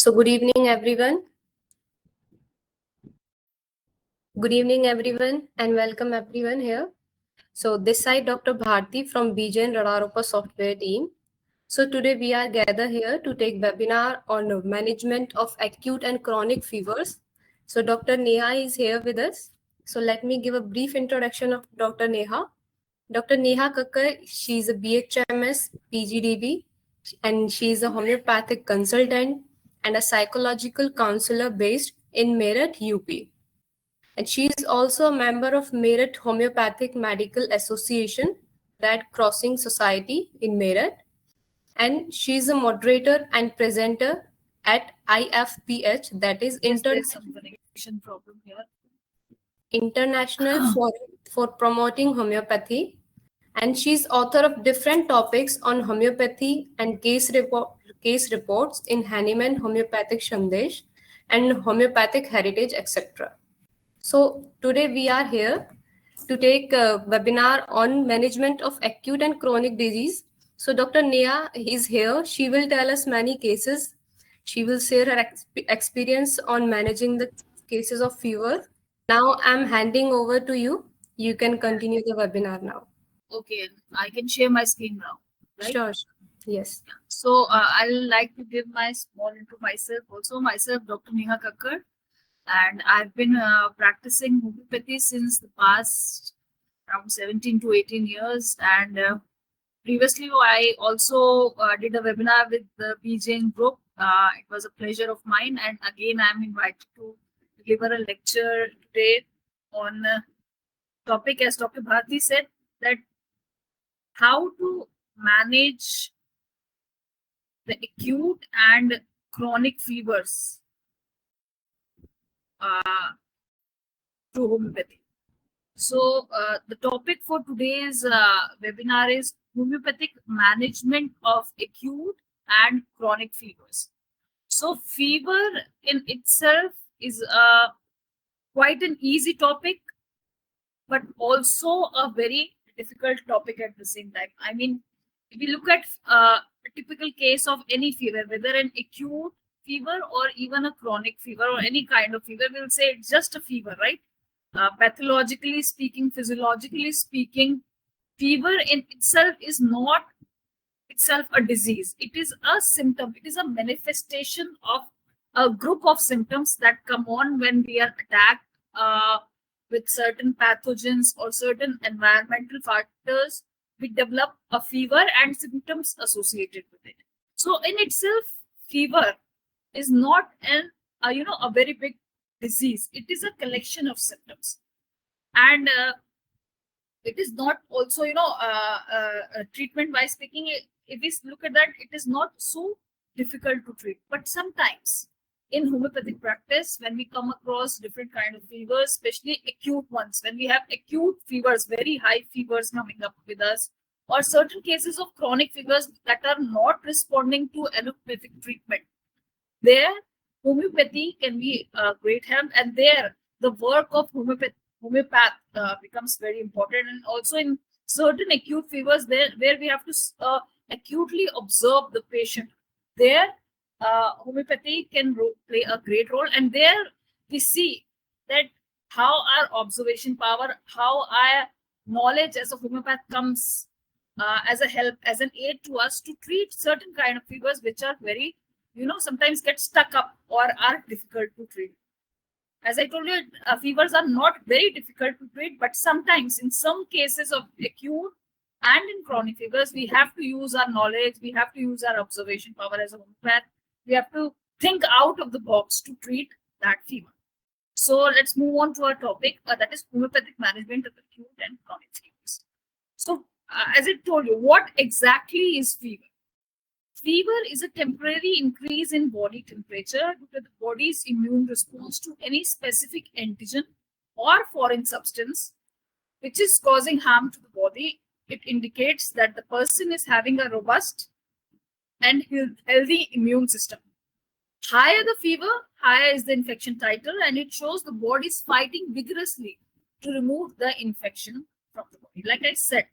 So good evening, everyone. Good evening, everyone, and welcome everyone here. So this side Dr. Bharti from BJ and RadarOpus software team. So today we are gathered here to take webinar on management of acute and chronic fevers. So Dr. Neha is here with us. So let me give a brief introduction of Dr. Neha. Dr. Neha Kakkar, she is a BHMS, PGDB, and she is a homeopathic consultant and a psychological counselor based in Meerut, UP. And she is also a member of Meerut Homeopathic Medical Association, Red Crossing Society in Meerut. And she is a moderator and presenter at IFPH, that is International Forum for Promoting Homeopathy. And she's author of different topics on homeopathy and case reports in Hahnemanian Homoeopathic Sandesh and Homeopathic Heritage, etc. So today we are here to take a webinar on management of acute and chronic disease. So Dr. Neha is here. She will tell us many cases. She will share her experience on managing the cases of fever. Now I'm handing over to you. You can continue the webinar now. Okay, I can share my screen now, right? Sure. Yes. So I'll like to give my small intro myself. Also, myself, Dr. Neha Kakkar, and I've been practicing homeopathy since the past around 17 to 18 years. And previously, I also did a webinar with the BJ group. It was a pleasure of mine, and again, I'm invited to deliver a lecture today on topic, as Dr. Bharti said, that how to manage the acute and chronic fevers through homeopathy. So the topic for today's webinar is homeopathic management of acute and chronic fevers. So fever in itself is quite an easy topic, but also a very difficult topic at the same time. I mean, if you look at a typical case of any fever, whether an acute fever or even a chronic fever or any kind of fever, we'll say it's just a fever, right? Pathologically speaking, physiologically speaking, fever in itself is not itself a disease. It is a symptom. It is a manifestation of a group of symptoms that come on when we are attacked with certain pathogens or certain environmental factors. We develop a fever and symptoms associated with it. So in itself, fever is not a very big disease. It is a collection of symptoms, and it is not also treatment wise speaking. If we look at that, it is not so difficult to treat. But sometimes in homeopathic practice, when we come across different kind of fevers, especially acute ones, when we have acute fevers, very high fevers coming up with us, or certain cases of chronic fevers that are not responding to allopathic treatment, there homeopathy can be a great help, and there the work of homeopath becomes very important. And also in certain acute fevers, there where we have to acutely observe the patient, there homeopathy can play a great role. And there we see that how our observation power, how our knowledge as a homeopath comes as a help, as an aid to us to treat certain kind of fevers which are very, sometimes get stuck up or are difficult to treat. As I told you, fevers are not very difficult to treat, but sometimes in some cases of acute and in chronic fevers, we have to use our knowledge, we have to use our observation power as a homeopath. We have to think out of the box to treat that fever. So let's move on to our topic, that is homeopathic management of acute and chronic fevers. So as I told you, what exactly is fever? Fever is a temporary increase in body temperature due to the body's immune response to any specific antigen or foreign substance which is causing harm to the body. It indicates that the person is having a robust and healthy immune system. Higher the fever, higher is the infection title, and it shows the body is fighting vigorously to remove the infection from the body. Like I said,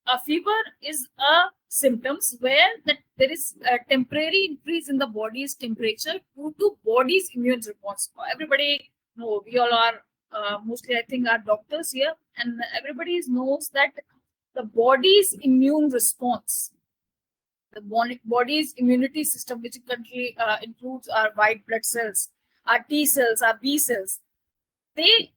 a fever is a symptoms where there is a temporary increase in the body's temperature due to body's immune response. Everybody know, we all are mostly, I think, are doctors here, and everybody knows that the body's immune response, the body's immunity system, which currently includes our white blood cells, our T cells, our B cells, they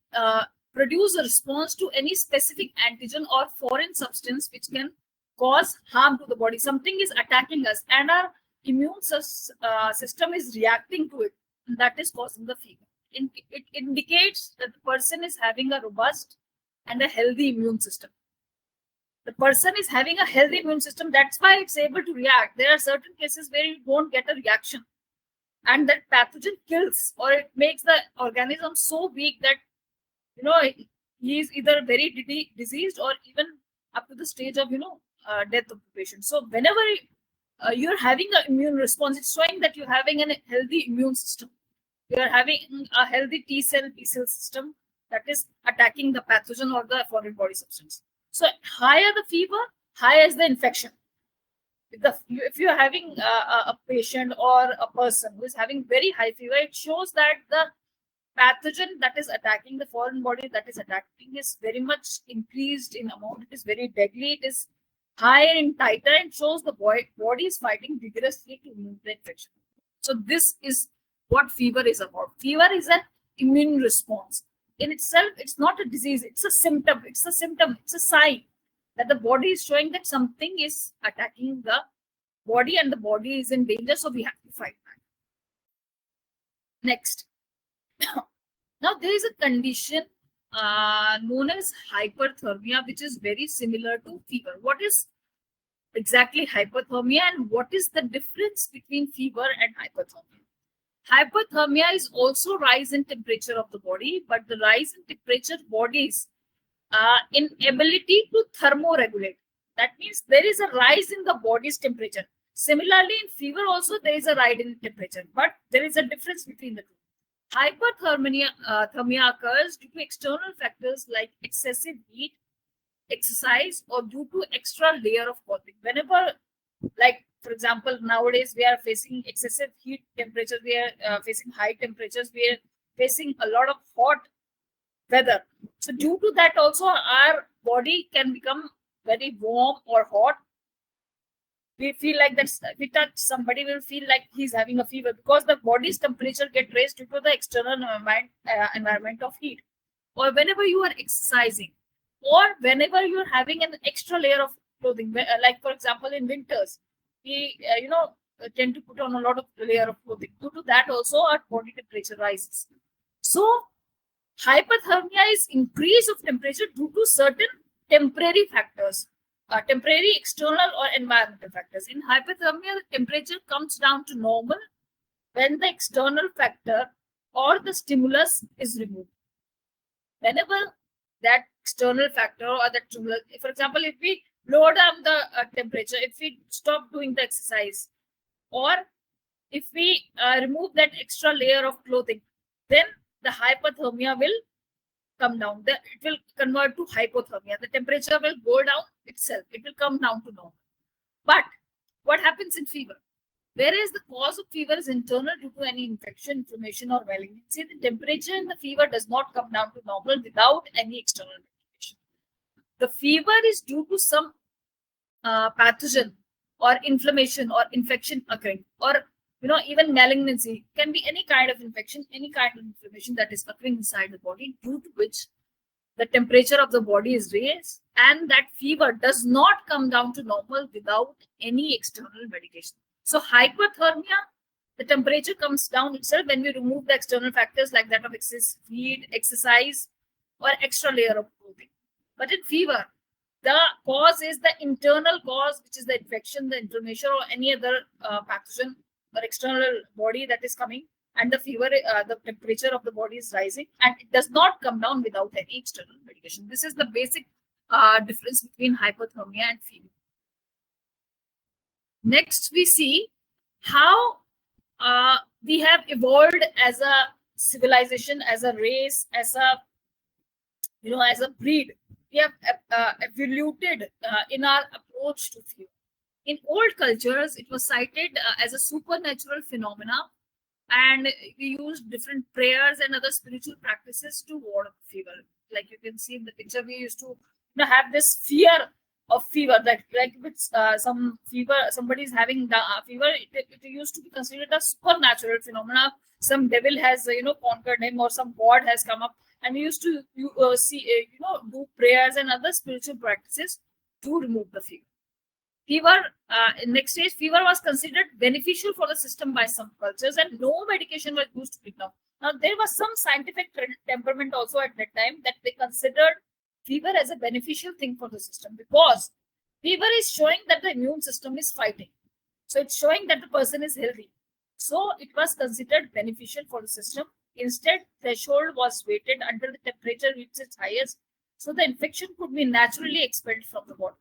produce a response to any specific antigen or foreign substance which can cause harm to the body. Something is attacking us, and our immune system is reacting to it, and that is causing the fever. It indicates that the person is having a robust and a healthy immune system. The person is having a healthy immune system, that's why it's able to react. There are certain cases where you won't get a reaction, and that pathogen kills, or it makes the organism so weak that he is either very diseased or even up to the stage of death of the patient. So whenever you're having an immune response, it's showing that you're having a healthy immune system. You're having a healthy T cell, B cell system that is attacking the pathogen or the foreign body substance. So higher the fever, higher is the infection. If you're having a patient or a person who is having very high fever, it shows that the pathogen that is attacking the foreign body that is attacking is very much increased in amount. It is very deadly. It is higher in titer, and shows the body is fighting vigorously to remove the infection. So this is what fever is about. Fever is an immune response. In itself, it's not a disease. It's a symptom. It's a symptom. It's a sign that the body is showing that something is attacking the body and the body is in danger. So we have to fight that. Next. Now, there is a condition known as hyperthermia, which is very similar to fever. What is exactly hyperthermia, and what is the difference between fever and hyperthermia? Hyperthermia is also rise in temperature of the body, but the rise in temperature body's inability to thermoregulate. That means there is a rise in the body's temperature. Similarly, in fever also there is a rise in temperature, but there is a difference between the two. Hyperthermia thermia occurs due to external factors like excessive heat, exercise, or due to extra layer of clothing. Whenever, like for example, nowadays we are facing excessive heat temperatures, we are facing high temperatures, we are facing a lot of hot weather. So due to that also our body can become very warm or hot. We feel like that if we touch somebody, will feel like he's having a fever, because the body's temperature get raised due to the external environment of heat. Or whenever you are exercising, or whenever you're having an extra layer of clothing, like for example in winters, we tend to put on a lot of layer of clothing. Due to that also our body temperature rises. So hyperthermia is increase of temperature due to certain temporary factors. Temporary external or environmental factors. In hyperthermia, the temperature comes down to normal when the external factor or the stimulus is removed. Whenever that external factor or that stimulus, for example, if we lower down the temperature, if we stop doing the exercise, or if we remove that extra layer of clothing, then the hyperthermia will come down. It will convert to hypothermia. The temperature will go down itself. It will come down to normal. But what happens in fever? Whereas the cause of fever is internal due to any infection, inflammation, or malignancy, the temperature in the fever does not come down to normal without any external medication. The fever is due to some pathogen or inflammation or infection occurring, or even malignancy. Can be any kind of infection, any kind of inflammation that is occurring inside the body, due to which the temperature of the body is raised, and that fever does not come down to normal without any external medication. So hyperthermia, the temperature comes down itself when we remove the external factors like that of excessive heat, exercise, or extra layer of clothing. But in fever, the cause is the internal cause, which is the infection, the inflammation, or any other pathogen or external body that is coming, and the fever, the temperature of the body is rising, and it does not come down without any external medication. This is the basic difference between hypothermia and fever. Next, we see how we have evolved as a civilization, as a race, as a as a breed. we have evoluted in our approach to fever. In old cultures, it was cited as a supernatural phenomena, and we used different prayers and other spiritual practices to ward off fever. Like you can see in the picture, we used to have this fear of fever, that like if it's some fever, somebody is having fever, it used to be considered a supernatural phenomena. Some devil has conquered him, or some god has come up, and we used to do prayers and other spiritual practices to remove the fever. In next stage, fever was considered beneficial for the system by some cultures, and no medication was used to treat them. Now, there was some scientific temperament also at that time, that they considered fever as a beneficial thing for the system, because fever is showing that the immune system is fighting. So it's showing that the person is healthy. So it was considered beneficial for the system. Instead, threshold was waited until the temperature reached its highest, so the infection could be naturally expelled from the body.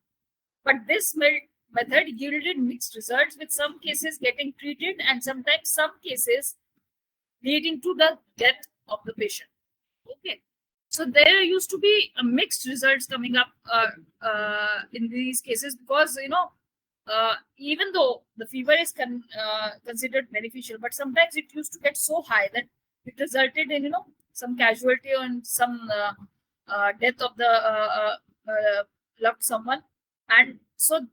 But this method yielded mixed results, with some cases getting treated and sometimes some cases leading to the death of the patient. Okay, so there used to be mixed results coming up in these cases, because even though the fever is considered beneficial, but sometimes it used to get so high that it resulted in some casualty and some death of the loved someone. And so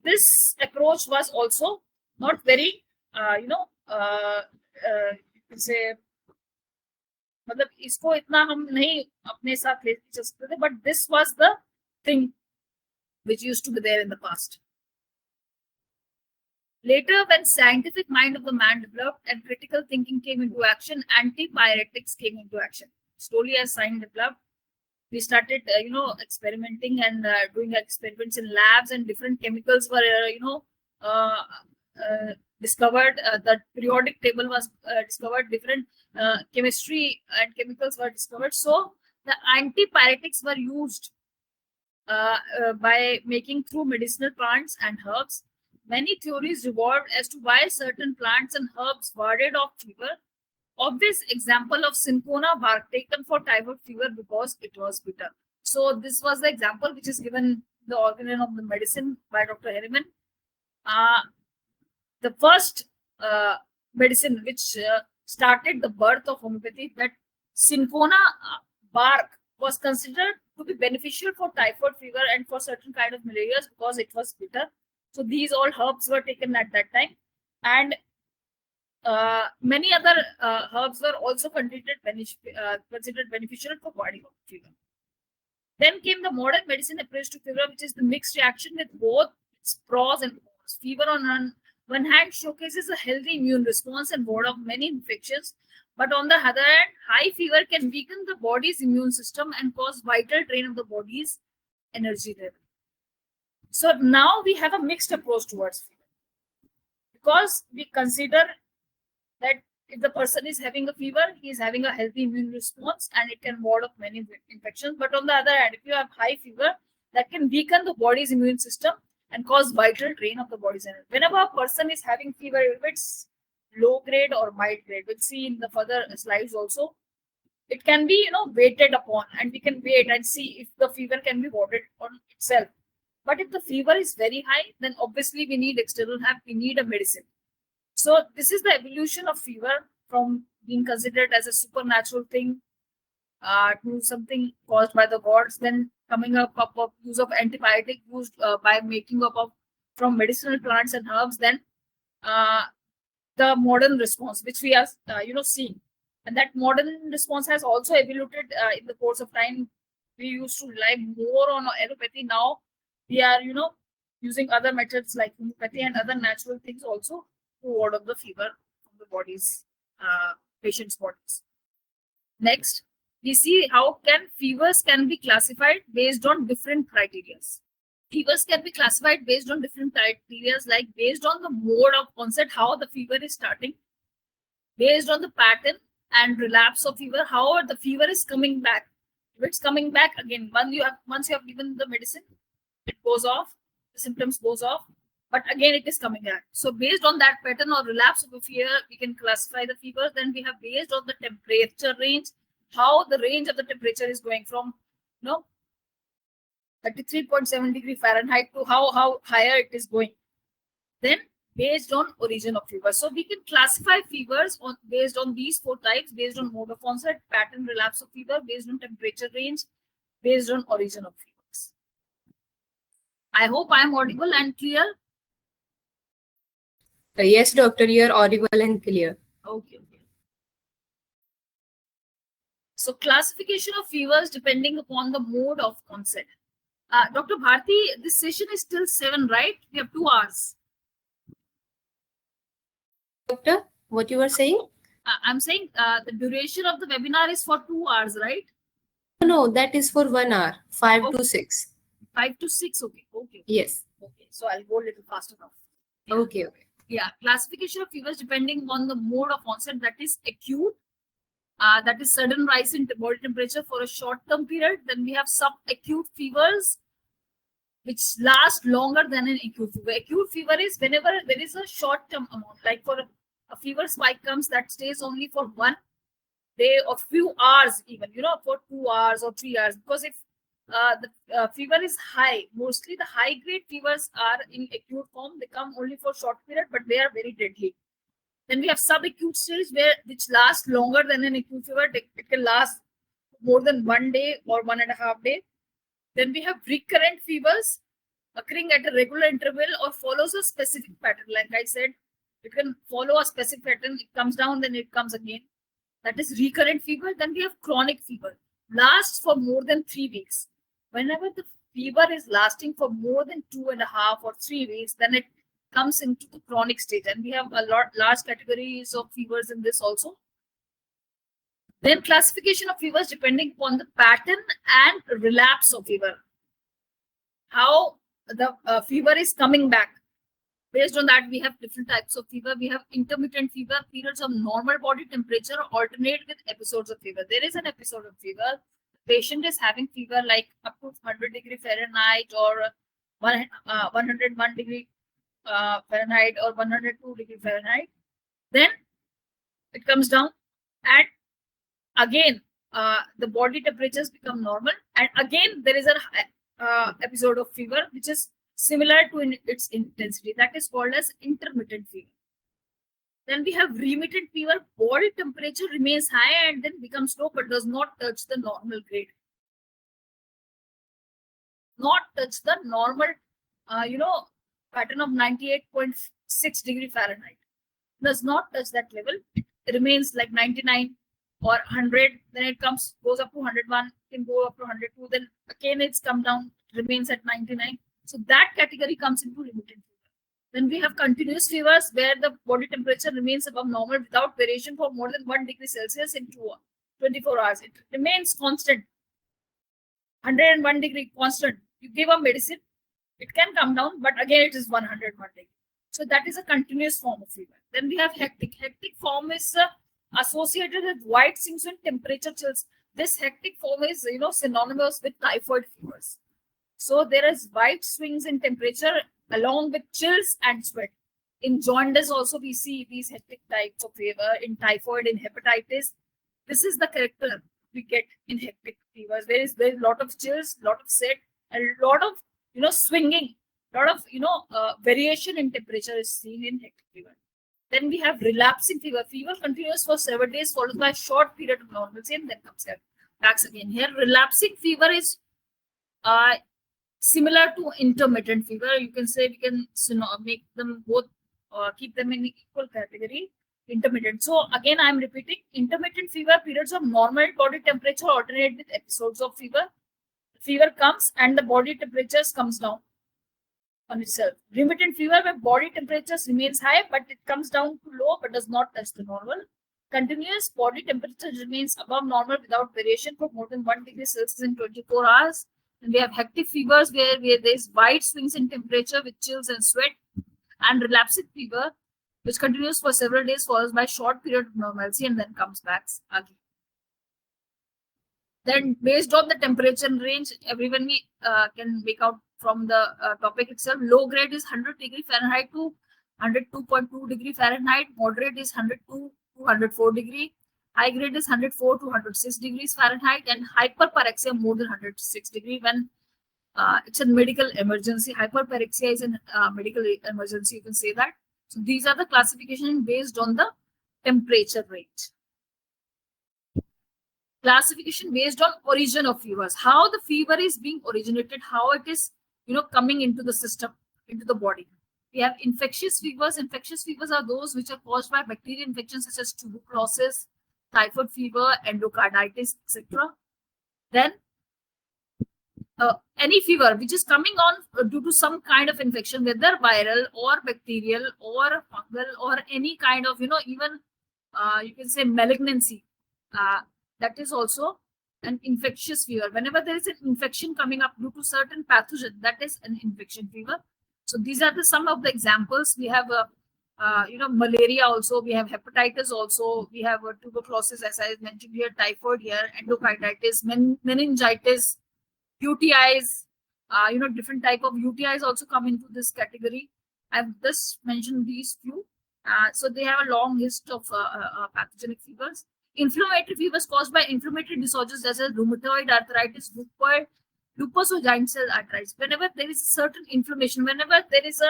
this approach was also not very you can say, मतलब इसको इतना हम नहीं अपने साथ ले चल सकते थे, but this was the thing which used to be there in the past. Later, when scientific mind of the man developed and critical thinking came into action, antipyretics came into action. Slowly, as science developed, we started experimenting and doing experiments in labs, and different chemicals were discovered. The periodic table was discovered, different chemistry and chemicals were discovered. So the antipyretics were used by making through medicinal plants and herbs. Many theories revolved as to why certain plants and herbs warded off fever. Obvious example of cinchona bark taken for typhoid fever because it was bitter. So this was the example which is given the organ of the medicine by Dr. Hahnemann. The first medicine which started the birth of homeopathy, that cinchona bark was considered to be beneficial for typhoid fever and for certain kind of malaria because it was bitter. So these all herbs were taken at that time, and many other herbs were also considered beneficial for body fever. Then came the modern medicine approach to fever, which is the mixed reaction with both its pros and cons. Fever on one hand showcases a healthy immune response and ward off many infections, but on the other hand, high fever can weaken the body's immune system and cause vital drain of the body's energy level. So now we have a mixed approach towards fever, because we consider that if the person is having a fever, he is having a healthy immune response and it can ward off many infections. But on the other hand, if you have high fever, that can weaken the body's immune system and cause vital drain of the body's energy. Whenever a person is having fever, if it's low grade or mild grade, we'll see in the further slides also, it can be weighted upon, and we can wait and see if the fever can be warded on itself. But if the fever is very high, then obviously we need external help, we need a medicine. So this is the evolution of fever from being considered as a supernatural thing to something caused by the gods, then coming up of use of antibiotic used by making up of from medicinal plants and herbs, then the modern response which we are seeing, and that modern response has also evolved in the course of time. We used to rely more on allopathy. Now we are using other methods like homeopathy and other natural things also to ward off the fever from the body's patient's bodies. Next, we see how fevers can be classified based on different criteria. Fevers can be classified based on different criteria, like based on the mode of onset, how the fever is starting, based on the pattern and relapse of fever, how the fever is coming back. If it's coming back again, once you have given the medicine, it goes off, the symptoms goes off, but again it is coming back. So based on that pattern or relapse of a fever, we can classify the fever. Then we have based on the temperature range, how the range of the temperature is going from 33.7 degree Fahrenheit to how higher it is going. Then based on origin of fever. So we can classify fevers based on these 4 types, based on mode of onset, pattern, relapse of fever, based on temperature range, based on origin of fevers. I hope I am audible and clear. Yes, doctor, you are audible and clear. Okay. So classification of fevers depending upon the mode of onset. Dr. Bharti, this session is till 7, right? We have 2 hours. Doctor, what you were saying? I'm saying the duration of the webinar is for 2 hours, right? No, that is for 1 hour, 5 to 6. 5 to 6, okay. Yes. Okay, so I'll go a little faster now. Yeah. Okay. Yeah, classification of fevers depending on the mode of onset, that is acute, that is sudden rise in body temperature for a short-term period. Then we have subacute fevers, which last longer than an acute fever. Acute fever is whenever there is a short-term amount, like for a fever spike comes that stays only for 1 day or few hours, even, for 2 hours or 3 hours. Because if the fever is high, mostly the high-grade fevers are in acute form. They come only for short period, but they are very deadly. Then we have subacute stage which lasts longer than an acute fever. It can last more than 1 day or 1.5 days. Then we have recurrent fevers occurring at a regular interval or follows a specific pattern. Like I said, it can follow a specific pattern. It comes down, then it comes again. That is recurrent fever. Then we have chronic fever. Lasts for more than 3 weeks. Whenever the fever is lasting for more than 2.5 or 3 weeks, then it comes into the chronic state. And we have a large categories of fevers in this also. Then classification of fevers depending upon the pattern and relapse of fever. How the fever is coming back. Based on that, we have different types of fever. We have intermittent fever, periods of normal body temperature alternate with episodes of fever. There is an episode of fever. The patient is having fever like up to 100 degree Fahrenheit or 101 degree Fahrenheit or 102 degree Fahrenheit. Then it comes down and again the body temperatures become normal, and again there is an episode of fever which is similar to its intensity. That is called as intermittent fever. Then we have remittent fever. Body temperature remains high and then becomes low but does not touch the normal grade. Not touch the normal pattern of 98.6 degree Fahrenheit. Does not touch that level. It remains like 99 or 100. Then it goes up to 101, can go up to 102. Then again it's come down, remains at 99. So that category comes into remittent fever. Then we have continuous fevers where the body temperature remains above normal without variation for more than 1 degree Celsius in 24 hours. It remains constant. 101 degree constant. You give a medicine, it can come down, but again it is 101 degree. So that is a continuous form of fever. Then we have hectic. Hectic form is associated with wide swings in temperature chills. This hectic form is synonymous with typhoid fevers. So there is wide swings in temperature along with chills and sweat. In jaundice also we see these hectic types of fever. In typhoid, in hepatitis, this is the character we get in hectic fevers. There is a lot of chills, lot of sweat, and a lot of swinging, lot of variation in temperature is seen in hectic fever. Then we have relapsing fever. Fever continues for several days followed by a short period of normalcy and then comes back again. Here relapsing fever is similar to intermittent fever. You can say we can make them both or keep them in equal category. Intermittent. So again, I am repeating, intermittent fever, periods of normal body temperature alternate with episodes of fever. Fever comes and the body temperatures comes down on itself. Remittent fever where body temperatures remains high but it comes down to low but does not touch the normal. Continuous body temperature remains above normal without variation for more than 1 degree Celsius in 24 hours. And we have hectic fevers where there is wide swings in temperature with chills and sweat, and relapsing fever which continues for several days followed by short period of normalcy and then comes back again. Then based on the temperature range, everyone can make out from the topic itself. Low grade is 100 degree Fahrenheit to 102.2 degree Fahrenheit. Moderate is 102 to 104 degree. High grade is 104 to 106 degrees Fahrenheit, and hyperpyrexia more than 106 degree when It's a medical emergency. Hyperpyrexia is a medical emergency, you can say that. So these are the classification based on the temperature range. Classification based on origin of fevers, how the fever is being originated, how it is coming into the system, into the body. We have infectious fevers. Infectious fevers are those which are caused by bacterial infections such as tuberculosis, typhoid fever, endocarditis, etc. Then any fever which is coming on due to some kind of infection, whether viral or bacterial or fungal or any kind of even you can say malignancy, that is also an infectious fever. Whenever there is an infection coming up due to certain pathogen, that is an infection fever. So these are some of the examples. We have malaria also, we have hepatitis also, we have tuberculosis, as I mentioned here, typhoid here, endocarditis, meningitis, UTIs, different type of UTIs also come into this category. I've just mentioned these few. So they have a long list of pathogenic fevers. Inflammatory fevers caused by inflammatory disorders such as rheumatoid arthritis, lupus or giant cell arthritis. Whenever there is a certain inflammation, whenever there is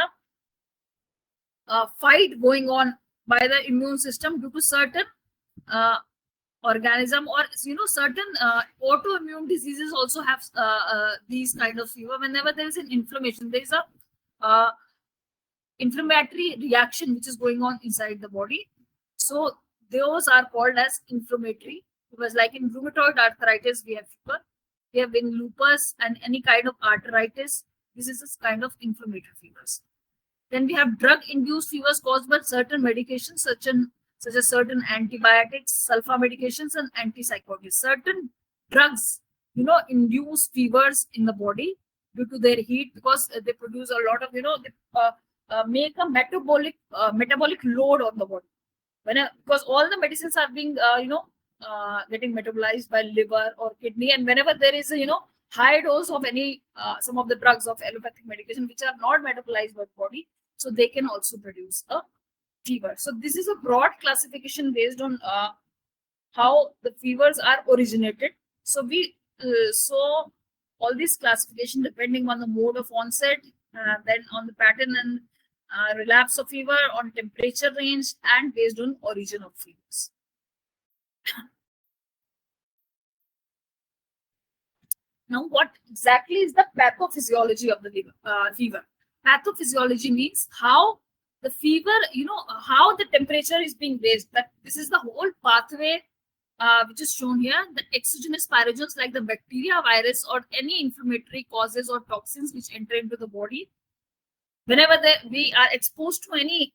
a fight going on by the immune system due to certain organism, or certain autoimmune diseases also have these kind of fever. Whenever there is an inflammation, there is a inflammatory reaction which is going on inside the body. So those are called as inflammatory fevers. Like in rheumatoid arthritis, we have fever. We have in lupus and any kind of arthritis. This is a kind of inflammatory fevers. Then we have drug-induced fevers caused by certain medications, such as certain antibiotics, sulfa medications, and antipsychotics. Certain drugs, induce fevers in the body due to their heat, because they produce a lot of, make a metabolic load on the body. Because all the medicines are being, getting metabolized by liver or kidney, and whenever there is a, high dose of any, some of the drugs of allopathic medication which are not metabolized by the body, so they can also produce a fever. So this is a broad classification based on how the fevers are originated. So we saw all these classification depending on the mode of onset, then on the pattern and relapse of fever, on temperature range, and based on origin of fevers. Now, what exactly is the pathophysiology of the fever? Pathophysiology means how the fever, how the temperature is being raised. That this is the whole pathway which is shown here. The exogenous pyrogens like the bacteria, virus, or any inflammatory causes or toxins which enter into the body. Whenever we are exposed to any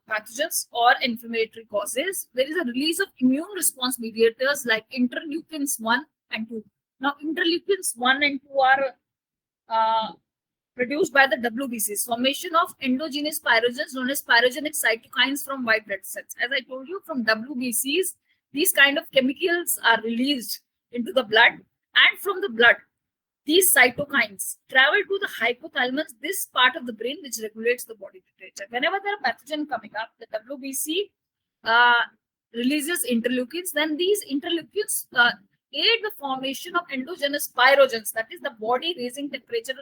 pathogens or inflammatory causes, there is a release of immune response mediators like interleukins 1 and 2. Now, interleukins 1 and 2 are produced by the WBCs, formation of endogenous pyrogens known as pyrogenic cytokines from white blood cells. As I told you, from WBCs, these kind of chemicals are released into the blood, and from the blood, these cytokines travel to the hypothalamus, this part of the brain which regulates the body temperature. Whenever there are pathogen coming up, the WBC releases interleukins. Then these interleukins aid the formation of endogenous pyrogens, that is the body raising temperature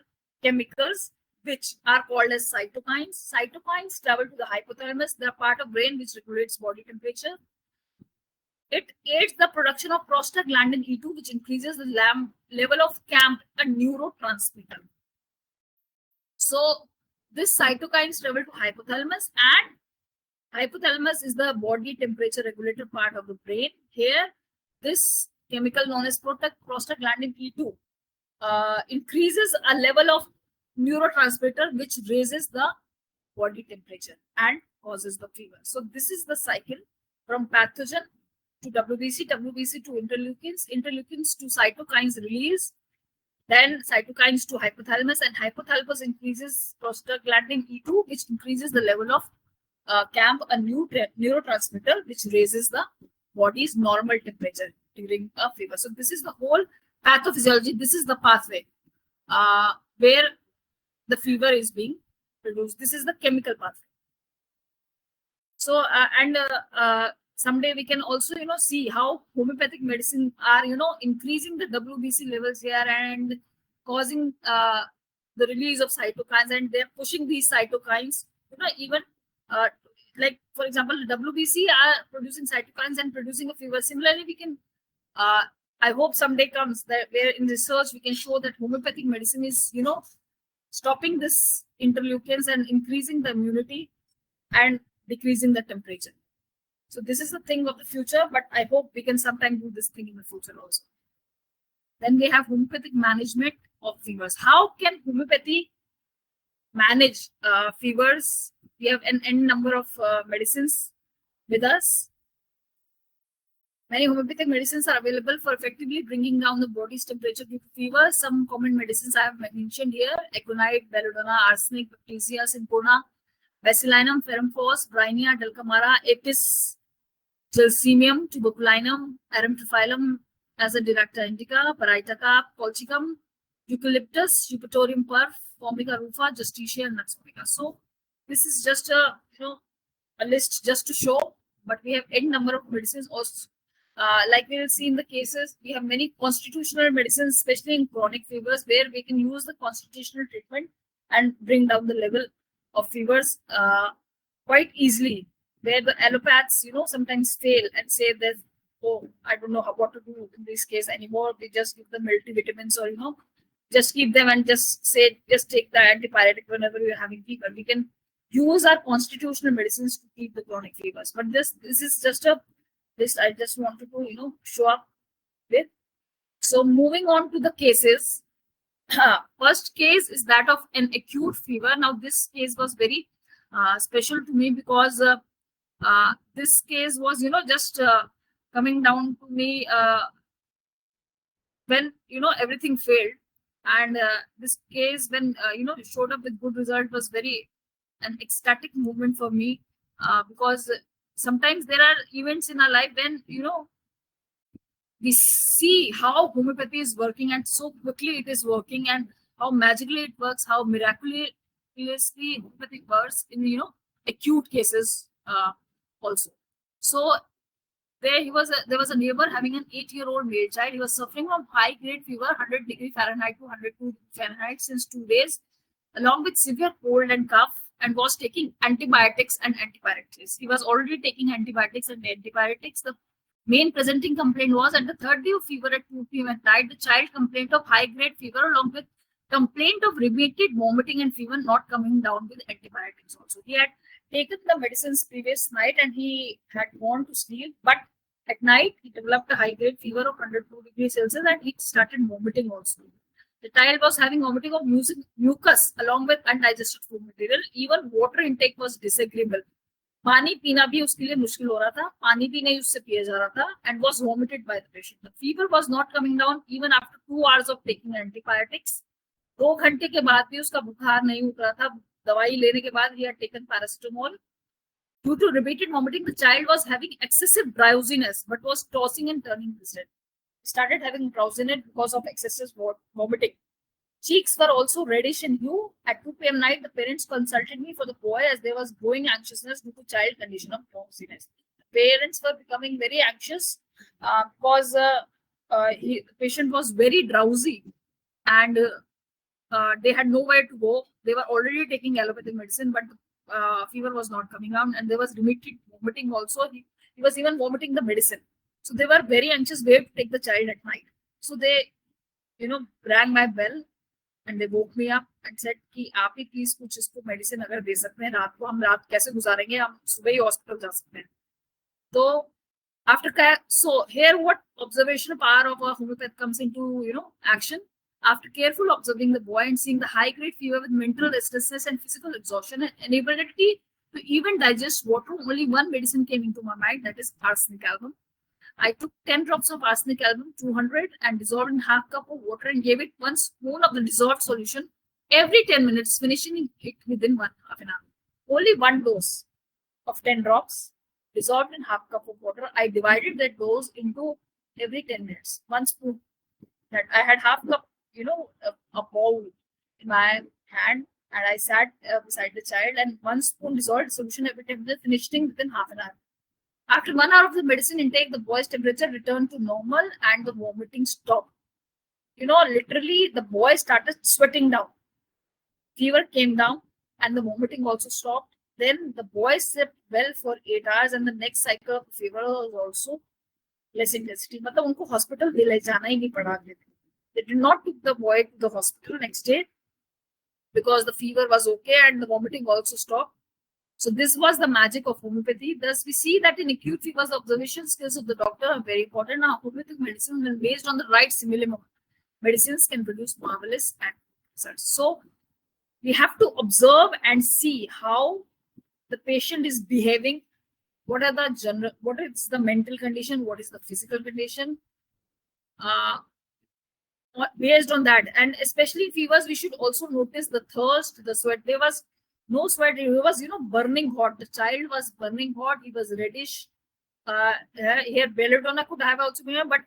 chemicals, which are called as cytokines. Cytokines travel to the hypothalamus. They are part of brain which regulates body temperature. It aids the production of prostaglandin E2, which increases the level of 𝐀𝐜, a neurotransmitter. So this cytokines travel to hypothalamus, and hypothalamus is the body temperature regulator part of the brain. Here, this chemical known as prostaglandin E2 increases a level of neurotransmitter which raises the body temperature and causes the fever. So this is the cycle from pathogen to WBC, WBC to interleukins, interleukins to cytokines release, then cytokines to hypothalamus, and hypothalamus increases prostaglandin E2, which increases the level of 𝐀𝐜, a neurotransmitter which raises the body's normal temperature during a fever. So this is the whole pathophysiology. This is the pathway where the fever is being produced. This is the chemical pathway. So someday we can also see how homeopathic medicine are increasing the WBC levels here, and causing the release of cytokines, and they're pushing these cytokines, even like, for example, WBC are producing cytokines and producing a fever. Similarly, we can, I hope someday comes that where in research we can show that homeopathic medicine is, stopping this interleukins and increasing the immunity and decreasing the temperature. So this is the thing of the future, but I hope we can sometime do this thing in the future also. Then we have homeopathic management of fevers. How can homeopathy manage fevers? We have an n number of medicines with us. Many homeopathic medicines are available for effectively bringing down the body's temperature due to fever. Some common medicines I have mentioned here: aconiite, belladonna, arsenic, bacteria, cinchona, bacillinum, ferrum-phos, brynia, dulcamara, apis gelsemium, tuberculinum, aramtrophyllum as a directa indica, paraitaka, colchicum, eucalyptus, eupatorium perf, formica rufa, justitia, and naxomica. So this is just a a list just to show, but we have n number of medicines also. Like we will see in the cases, we have many constitutional medicines, especially in chronic fevers, where we can use the constitutional treatment and bring down the level of fevers quite easily. Where the allopaths, sometimes fail and say that, oh, I don't know what to do in this case anymore. We just give them multivitamins, or just keep them and just say, just take the antipyretic whenever you're having fever. We can use our constitutional medicines to keep the chronic fevers. But this is just a list I just wanted to show up with. So moving on to the cases. First case is that of an acute fever. Now this case was very special to me because this case was just coming down to me when everything failed, and this case, when it showed up with good result, was very an ecstatic moment for me, because sometimes there are events in our life when we see how homeopathy is working, and so quickly it is working, and how magically it works, how miraculously homeopathy works in acute cases also. So there was a neighbor having an 8-year-old male child. He was suffering from high grade fever, 100 degree Fahrenheit to 102 Fahrenheit since 2 days, along with severe cold and cough, and was taking antibiotics and antipyretics. He was already taking antibiotics and antipyretics. The main presenting complaint was, at the third day of fever at 2 p.m. at night, the child complained of high grade fever along with complaint of repeated vomiting and fever not coming down with antibiotics also. He had taken the medicines previous night and he had gone to sleep, but at night he developed a high grade fever of 102 degrees Celsius and he started vomiting also. The child was having vomiting of mucus along with undigested food material. Even water intake was disagreeable. पानी पीना भी उसके लिए मुश्किल हो रहा था, पानी भी नहीं उससे पिया जा रहा था, and was vomited by the patient. The fever was not coming down even after 2 hours of taking antibiotics. 2 घंटे के बाद भी उसका बुखार नहीं उतरा था. दवाई लेने के बाद he had taken paracetamol. Due to repeated vomiting, the child was having excessive drowsiness but was tossing and turning his head. He started having drowsiness because of excessive vomiting. Cheeks were also reddish in hue. At 2 p.m. night, the parents consulted me for the boy as there was growing anxiousness due to child condition of drowsiness. The parents were becoming very anxious because the patient was very drowsy and they had nowhere to go. They were already taking allopathic medicine, but the fever was not coming down, and there was repeated vomiting also. He was even vomiting the medicine. So they were very anxious where to take the child at night. So they, rang my bell and they woke me up and said कि आप ही please कुछ इसको medicine अगर दे सकते हैं, रात को हम रात कैसे गुजारेंगे, हम सुबह ही हॉस्पिटल जा सकते हैं. तो so here what observational power of a homeopath comes into action. After careful observing the boy and seeing the high grade fever with mental restlessness and physical exhaustion and inability to even digest water, only one medicine came into my mind, that is arsenic album. I took 10 drops of arsenic album, 200, and dissolved in half cup of water and gave it 1 spoon of the dissolved solution every 10 minutes, finishing it within half an hour. Only one dose of 10 drops dissolved in half cup of water. I divided that dose into every 10 minutes. 1 spoon. That I had half cup, a bowl in my hand, and I sat beside the child, and 1 spoon dissolved solution every 10 minutes, finishing within half an hour. After 1 hour of the medicine intake, the boy's temperature returned to normal and the vomiting stopped. literally the boy started sweating down. Fever came down and the vomiting also stopped. Then the boy slept well for 8 hours, and the next cycle of fever was also less intensity. मतलब उनको hospital ले जाना ही नहीं पड़ा. They did not take the boy to the hospital next day because the fever was okay and the vomiting also stopped. So this was the magic of homeopathy. Thus, we see that in acute fevers, the observation skills of the doctor are very important. Now, homeopathic medicine, when based on the right similum, medicines can produce marvelous results. So we have to observe and see how the patient is behaving. What are the what is the mental condition? What is the physical condition? Based on that, and especially fevers, we should also notice the thirst, the sweat. There was no sweat. He was, burning hot. The child was burning hot. He was reddish. Here, belladonna could have also been, but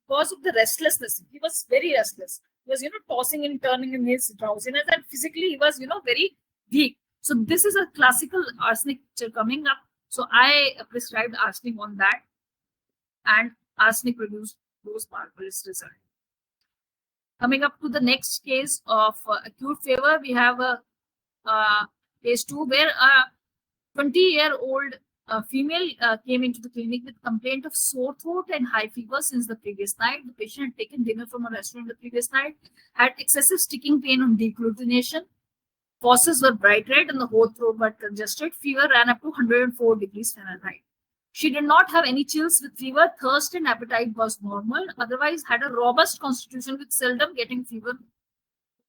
because of the restlessness, he was very restless. He was, tossing and turning in his drowsiness, and physically he was, very weak. So this is a classical arsenic picture coming up. So I prescribed arsenic on that, and arsenic produced those marvelous results. Coming up to the next case of acute fever, we have a case 2 where a 20-year-old female came into the clinic with complaint of sore throat and high fever since the previous night. The patient had taken dinner from a restaurant the previous night, had excessive sticking pain on deglutition. Fauces were bright red and the whole throat was congested. Fever ran up to 104 degrees Fahrenheit. She did not have any chills with fever. Thirst and appetite was normal. Otherwise, had a robust constitution with seldom getting fever.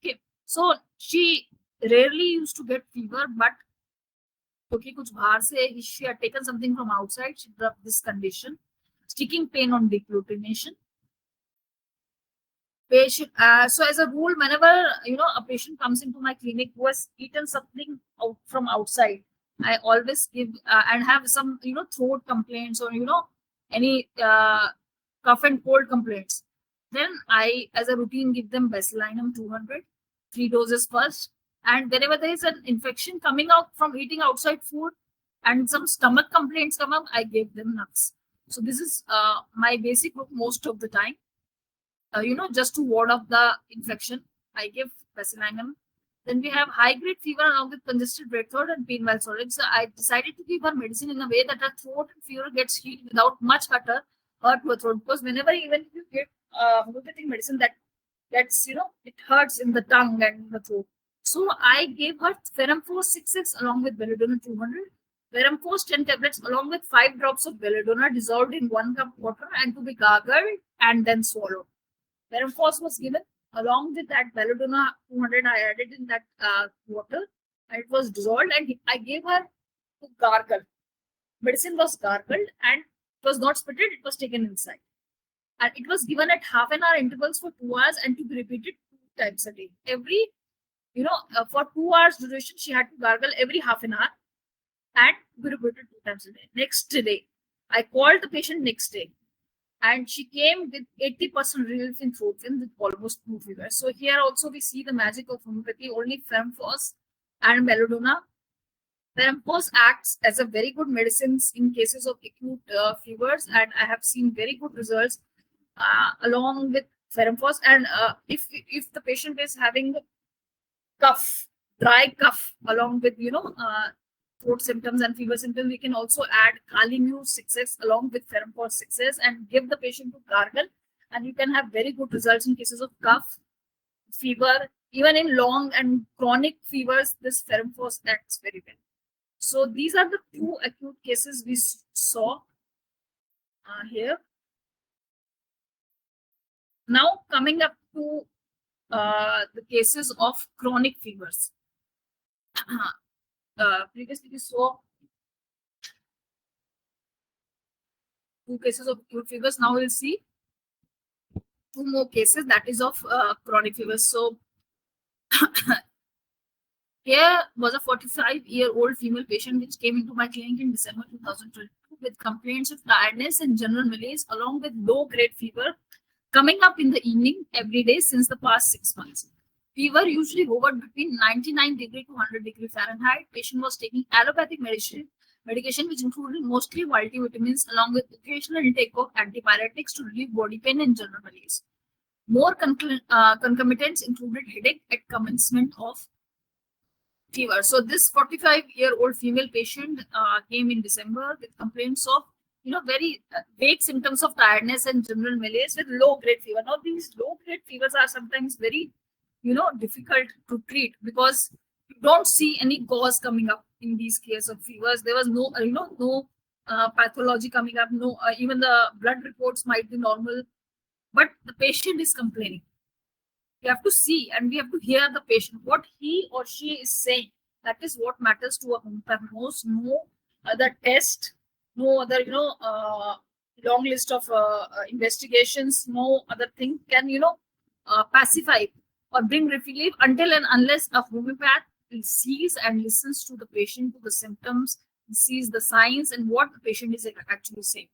Okay, so she rarely used to get fever, but okay, kuch bahar se, she had taken something from outside. She developed this condition, sticking pain on deglutition. Patient. So as a rule, whenever a patient comes into my clinic who has eaten something from outside, I always give and have some throat complaints or any cough and cold complaints. Then I, as a routine, give them Basilinum 200, 3 doses first. And whenever there is an infection coming out from eating outside food and some stomach complaints come up, I give them nuts. So this is my basic route most of the time. Just to ward off the infection, I give Basilinum. Then we have high-grade fever along with congested red throat and pain while swallowing. So I decided to give her medicine in a way that her throat and fever gets healed without much hurt to her throat. Because whenever even you get homeopathic medicine, that gets, it hurts in the tongue and the throat. So I gave her Ferramphos 6x along with Belladonna 200. Ferramphos 10 tablets along with 5 drops of Belladonna dissolved in 1 cup water and to be gargled and then swallowed. Ferramphos was given along with that Belladonna 200. I added in that water and it was dissolved, and I gave her to gargle. Medicine was gargled and it was not spitted, it was taken inside. And it was given at half an hour intervals for 2 hours and to be repeated 2 times a day. Every, for 2 hours duration, she had to gargle every half an hour and be repeated 2 times a day. Next day, I called the patient next day. And she came with 80% relief in throat pain with almost no fever. So here also we see the magic of homeopathy. Only Ferramphos and Belladonna. Ferramphos acts as a very good medicine in cases of acute fevers, and I have seen very good results along with Ferramphos. And if the patient is having cough, dry cough, along with throat symptoms and fever symptoms, we can also add 𝐀𝐿𝐿 6x along with Ferramphos 6x and give the patient to gargle, and you can have very good results in cases of cough, fever, even in long and chronic fevers. This Ferramphos acts very well. So these are the 2 acute cases we saw here. Now coming up to the cases of chronic fevers. Previously we saw 2 cases of acute fevers. Now we'll see 2 more cases, that is of chronic fevers. So here was a 45-year-old female patient which came into my clinic in December 2022 with complaints of tiredness and general malaise along with low-grade fever coming up in the evening every day since the past 6 months. Fever usually hovered between 99 degree to 100 degree Fahrenheit. Patient was taking allopathic medication which included mostly multivitamins along with occasional intake of antipyretics to relieve body pain and general malaise. More concomitants included headache at commencement of fever. So this 45-year-old female patient came in December with complaints of, very vague symptoms of tiredness and general malaise with low-grade fever. Now these low-grade fevers are sometimes very, difficult to treat because you don't see any cause coming up in these cases of fevers. There was no, no pathology coming up. No, even the blood reports might be normal, but the patient is complaining. We have to see and we have to hear the patient, what he or she is saying. That is what matters to a homeopath most. No other test, no other, long list of investigations, no other thing can, pacify or bring relief until and unless a homeopath sees and listens to the patient, to the symptoms, sees the signs and what the patient is actually saying.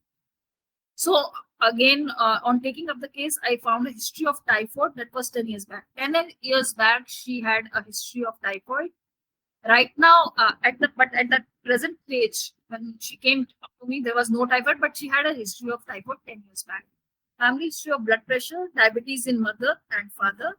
So again, on taking up the case, I found a history of typhoid that was 10 years back. 10 years back, she had a history of typhoid. Right now, at the present stage, when she came to me, there was no typhoid, but she had a history of typhoid 10 years back. Family history of blood pressure, diabetes in mother and father,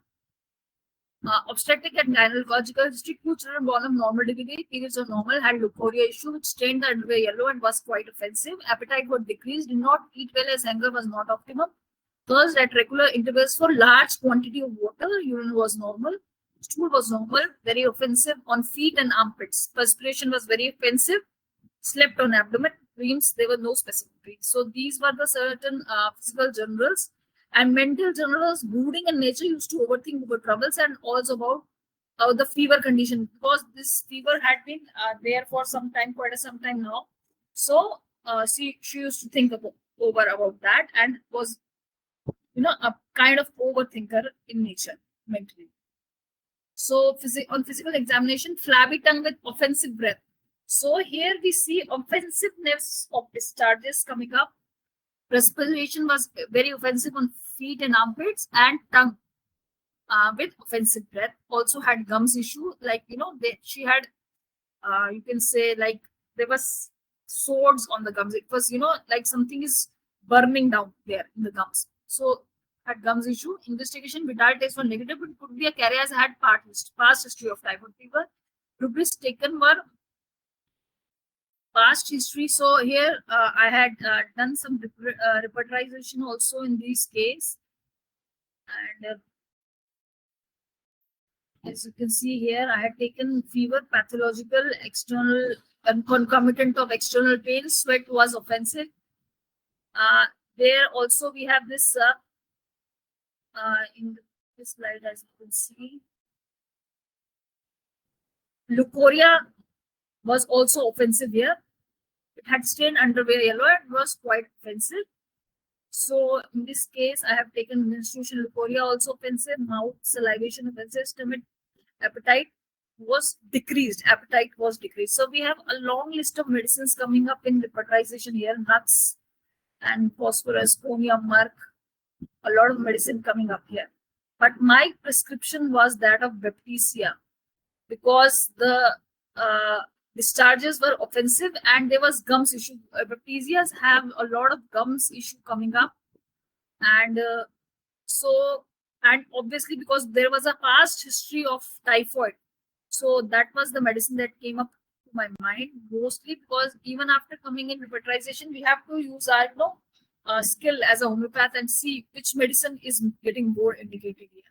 obstetric and gynecological history. 2 children born of normal delivery, periods are normal, had leukorrhea issue, which stained the underwear yellow and was quite offensive. Appetite was decreased, did not eat well as hunger was not optimum. Thirst at regular intervals for large quantity of water, urine was normal. Stool was normal, very offensive on feet and armpits. Perspiration was very offensive. Slept on abdomen. Dreams, there were no specific dreams. So these were the certain physical generals. And mental generals, brooding in nature, used to overthink over troubles and also about the fever condition, because this fever had been there for some time, quite some time now. So she used to think over about that and was, a kind of overthinker in nature mentally. So on physical examination, flabby tongue with offensive breath. So here we see offensiveness of discharges coming up. Respiration was very offensive on feet and armpits, and tongue with offensive breath. Also had gums issue, like, she had, you can say, like, there was swords on the gums. It was, like something is burning down there in the gums. So had gums issue. Investigation, vital tests were negative, but could be a carrier as had past history of typhoid fever. Rubrics taken were past history. So here I had done some repertorization also in this case. And as you can see here, I had taken fever, pathological, external, and concomitant of external pain. Sweat was offensive. There also we have this in this slide, as you can see. Leukorrhea was also offensive here. It had stained underwear yellow and was quite offensive. So in this case, I have taken menstruation leukorrhea also offensive, mouth salivation offensive, stomach appetite was decreased. Appetite was decreased. So we have a long list of medicines coming up in repertorization here, nuts and phosphorus, chromium, murk, a lot of medicine coming up here. But my prescription was that of baptisia, because the discharges were offensive and there was gums issue. Baptisias have a lot of gums issue coming up, and and obviously because there was a past history of typhoid, so that was the medicine that came up to my mind mostly, because even after coming in repertorization, we have to use our skill as a homeopath and see which medicine is getting more indicated here.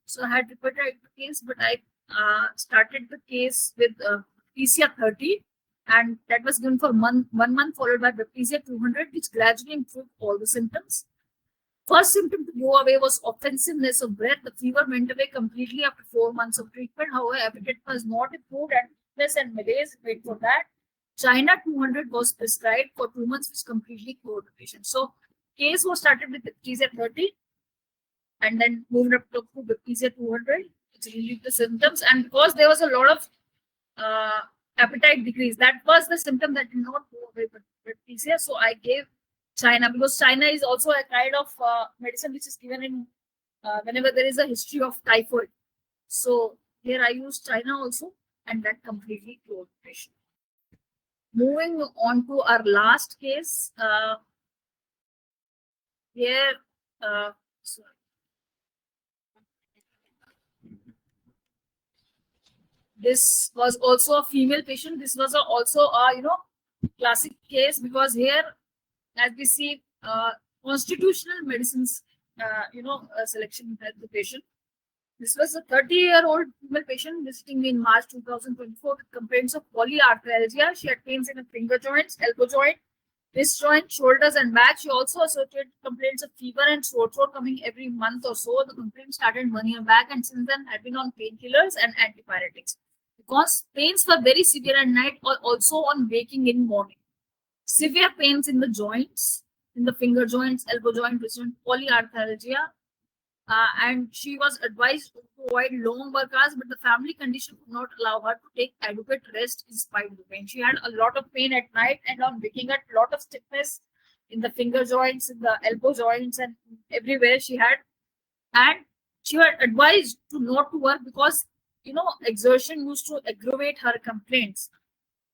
So I had repertorized the case, but I started the case with baptisia 30, and that was given for 1 month, followed by baptisia 200, which gradually improved all the symptoms. First symptom to go away was offensiveness of breath. The fever went away completely after 4 months of treatment. However, appetite was not improved, and weakness and malaise. Wait for that. China 200 was prescribed for 2 months, which completely cured the patient. So case was started with baptisia 30 and then moved up to baptisia 200, which relieved the symptoms. And because there was a lot of appetite decrease, that was the symptom that did not go away with baptisia. So I gave China, because China is also a kind of medicine which is given in whenever there is a history of typhoid. So here I used China also, and that completely cured the patient. Moving on to our last case, here, sorry. This was also a female patient. This was also a classic case, because here, as we see, constitutional medicines selection at the patient. This was a 30-year-old female patient visiting me in March 2024 with complaints of polyarthralgia. She had pains in her finger joints, elbow joint, wrist joint, shoulders, and back. She also associated complaints of fever and sore throat coming every month or so. The complaint started 1 year back, and since then had been on painkillers and antipyretics. Because pains were very severe at night, or also on waking in morning. Severe pains in the joints, in the finger joints, elbow joint, wrist joint, polyarthralgia. And she was advised to avoid long work hours, but the family condition could not allow her to take adequate rest in spite of the pain. She had a lot of pain at night, and on waking up, a lot of stiffness in the finger joints, in the elbow joints, and everywhere she had. And she was advised to not to work because exertion used to aggravate her complaints.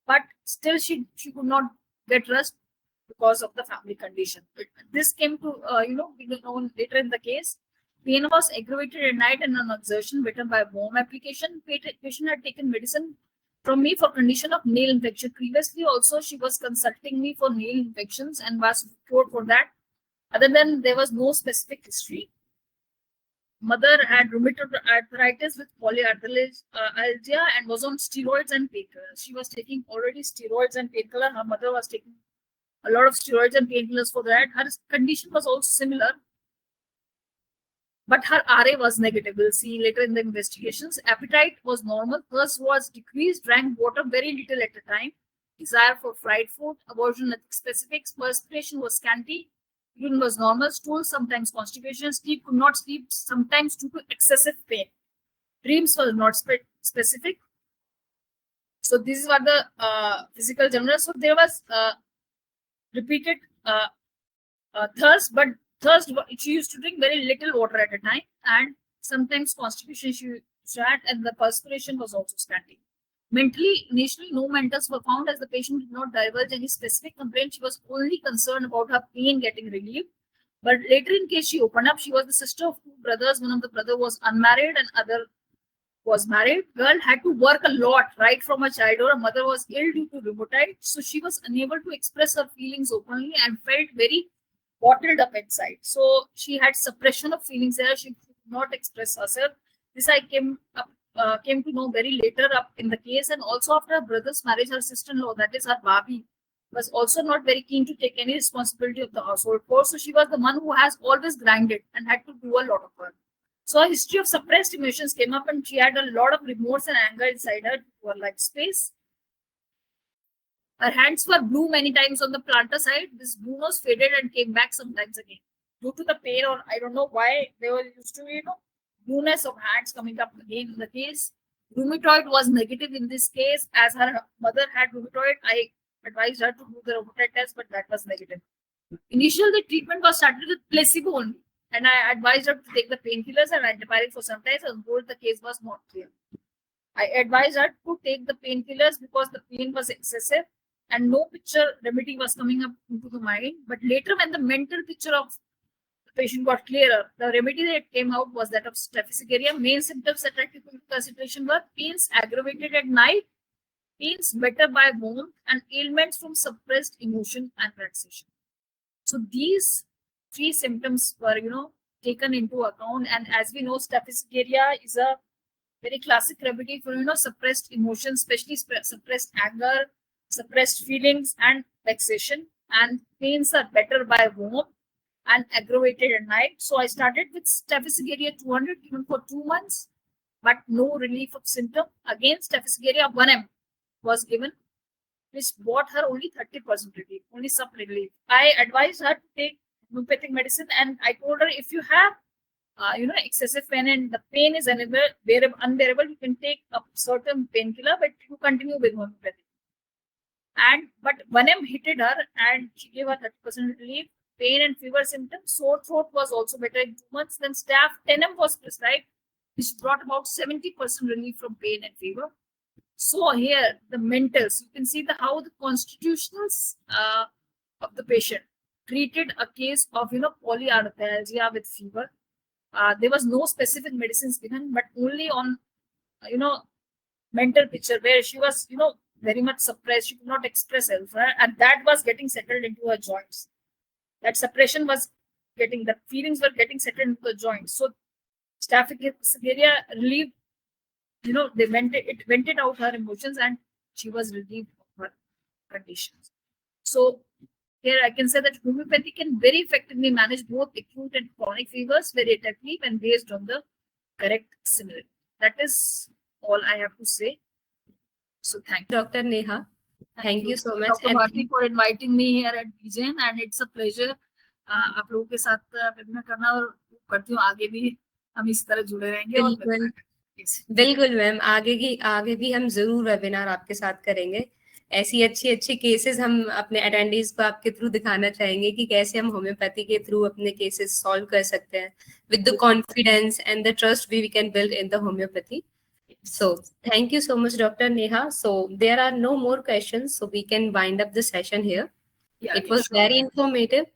But still, she could not get rest because of the family condition. This came to be known later in the case. Pain was aggravated at night and on exertion better by warm application. Patient had taken medicine from me for condition of nail infection. Previously also she was consulting me for nail infections and was cured for that. Other than there was no specific history. Mother had rheumatoid arthritis with polyarthralgia and was on steroids and painkillers. She was taking already steroids and painkiller. Her mother was taking a lot of steroids and painkillers for that. Her condition was also similar, but her RA was negative. We'll see later in the investigations. Appetite was normal. Thirst was decreased. Drank water very little at a time. Desire for fried food. Aversion nothing specific. Perspiration was scanty. Urine was normal. Stool, sometimes constipation. Sleep, could not sleep, sometimes due to excessive pain. Dreams was not specific. So these were the physical generals. So there was repeated thirst, but thirst, she used to drink very little water at a time, and sometimes constipation she had, and the perspiration was also scanty. Mentally, initially no mentals were found as the patient did not divulge any specific complaint. She was only concerned about her pain getting relieved. But later in case she opened up, she was the sister of two brothers. One of the brother was unmarried and other was married. Girl had to work a lot right from her childhood. Her mother was ill due to rheumatoid, so she was unable to express her feelings openly and felt very bottled up inside. So she had suppression of feelings there. She could not express herself. This I came to know very later up in the case. And also after her brother's marriage, her sister-in-law, that is her Bhabhi, was also not very keen to take any responsibility of the household chores. So she was the one who has always grinded and had to do a lot of work. So a history of suppressed emotions came up, and she had a lot of remorse and anger inside her to her life space. Her hands were blue many times on the plantar side. This blueness faded and came back sometimes again. Due to the pain, or I don't know why, they were used to, blueness of hands coming up again in the case. Rheumatoid was negative in this case. As her mother had rheumatoid, I advised her to do the rheumatoid test, but that was negative. Initially, the treatment was started with placebo only, and I advised her to take the painkillers and antibiotics for some time, and told the case was not clear. I advised her to take the painkillers because the pain was excessive and no picture remedy was coming up into the mind. But later, when the mental picture of the patient got clearer, the remedy that came out was that of staphylococcus. Main symptoms that took into consideration were pains aggravated at night, pains better by warmth, and ailments from suppressed emotion and relaxation. So these three symptoms were, taken into account. And as we know, staphylococcus is a very classic remedy for, suppressed emotions, especially suppressed anger, suppressed feelings, and vexation. And pains are better by warmth and aggravated at night. So I started with staphylococcus 200 given for 2 months, but no relief of symptom. Again, staphylococcus 1 mg was given, which brought her only 30% relief, only some relief. I advised her to take homeopathic medicine, and I told her, if you have excessive pain and the pain is unbearable, you can take a certain painkiller, but you continue with homeopathy. But 1 mg hit her, and she gave her 30% relief. Pain and fever symptoms, sore throat was also better in 2 months. Then staph 10 mg was prescribed, which brought about 70% relief from pain and fever. So here the mentals, you can see how the constitutionals of the patient treated a case of polyarthralgia with fever. There was no specific medicines given, but only on mental picture where she was, very much suppressed. She could not express herself, and that was getting settled into her joints. That suppression was the feelings were getting settled into the joints. So Staphylococcia relieved, they vented out her emotions, and she was relieved of her conditions. So here I can say that homeopathy can very effectively manage both acute and chronic fevers very effectively when based on the correct similarity. That is all I have to say. So thank you, Dr. Neha. Thank you so much, Dr. and Bharti, for inviting me here at BJN, and it's a pleasure आप लोगों के साथ webinar करना, और करती हूँ आगे भी हम इस तरह जुड़े रहेंगे। बिल्कुल बिल्कुल मैम, आगे भी हम जरूर वेबिनार आपके साथ करेंगे। ऐसी अच्छी केसेस हम अपने अटेंडीज को आपके थ्रू दिखाना चाहेंगे कि कैसे हम होम्योपैथी के थ्रू अपने केसेस सॉल्व कर सकते हैं with the confidence and the trust we can build in the homoeopathy. So thank you so much, Dr. Neha. So there are no more questions, so we can wind up the session here. It was very informative,